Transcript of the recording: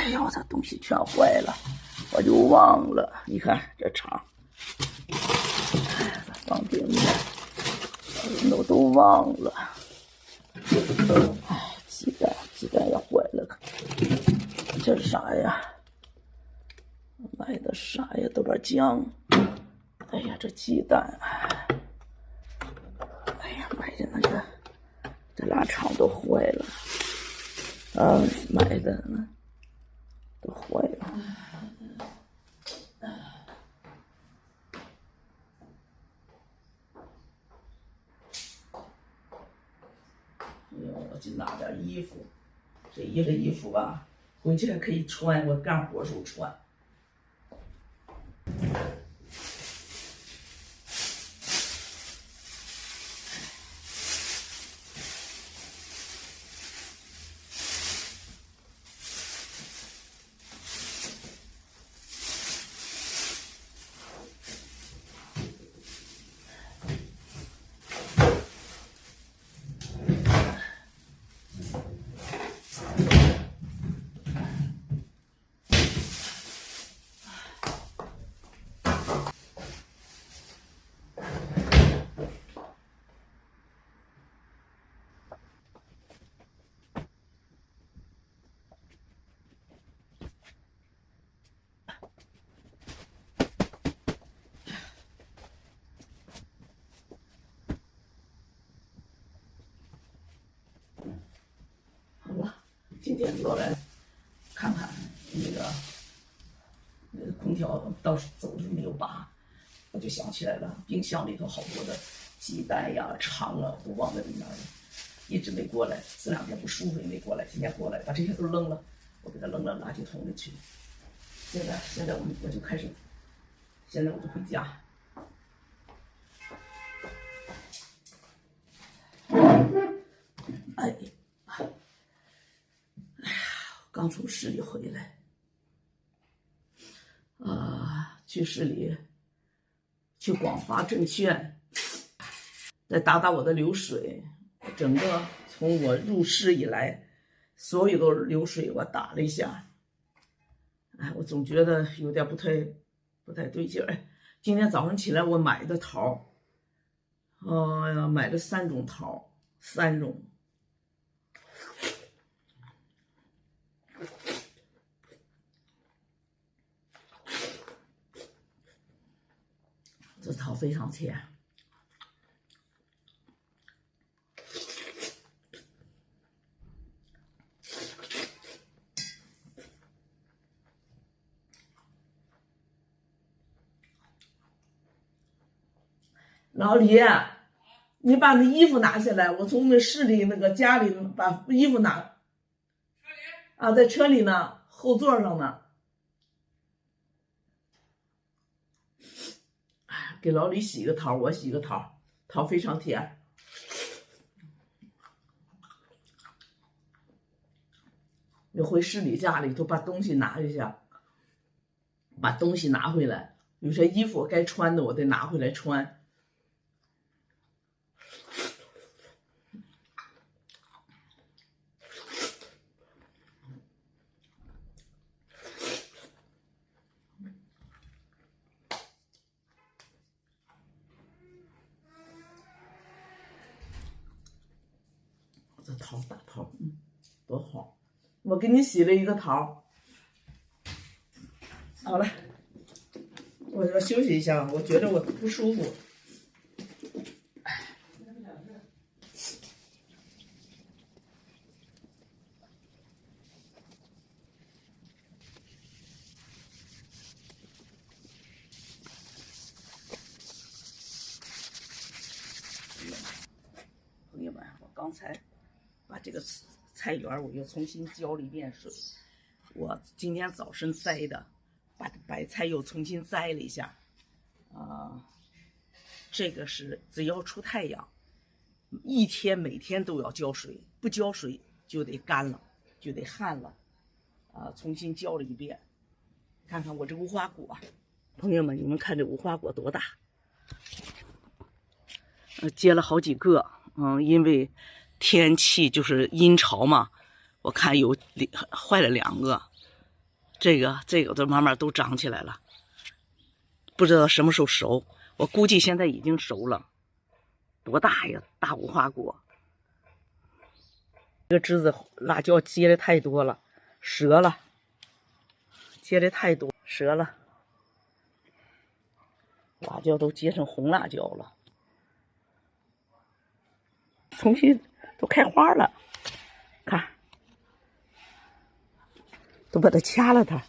哎呀，我这东西全坏了，我就忘了。你看这肠，哎呀，放冰面，我都忘了。哎，鸡蛋也坏了，这是啥呀？买的啥呀？豆瓣酱。哎呀，这鸡蛋，哎呀，买的那个，这腊肠都坏了。啊，买的呢，都坏了。我去拿点衣服，这衣服吧，回去还可以穿，我干活时候穿。好了，今天过来看看那个空调到走是没有拔，我就想起来了，冰箱里头好多的鸡蛋呀、肠啊，都忘在里面了，一直没过来。这两天不舒服也没过来，今天过来把这些都扔了，我给它扔到垃圾桶里去。现在我就开始，现在我就回家。哎呀，刚从市里回来，去市里，去广发证券，再打打我的流水。整个从我入市以来，所有的流水我打了一下。哎，我总觉得有点不太对劲儿。今天早上起来我买的桃，买了3种桃，3种。这桃非常甜。老李，你把那衣服拿下来，我从那市里那个家里把衣服拿。啊，在车里呢，后座上呢。给老李洗个桃，我洗个桃，桃非常甜。你回市里家里头把东西拿一下，把东西拿回来，有些衣服该穿的我得拿回来穿。这桃大桃，多好！我给你洗了一个桃。好了，我休息一下，我觉得我不舒服。朋友们，我刚才把这个菜园我又重新浇了一遍水。我今天早晨栽的，把白菜又重新栽了一下。这个是只要出太阳，每天都要浇水，不浇水就得干了，就得旱了。重新浇了一遍。看看我这无花果，朋友们，你们看这无花果多大？结了好几个。因为天气就是阴潮嘛，我看有坏了2个，这个都慢慢都长起来了，不知道什么时候熟。我估计现在已经熟了。多大呀，大无花果！这个枝子辣椒结的太多了，折了，结的太多，折了。辣椒都结成红辣椒了，重新都开花了，看，都把它掐了它。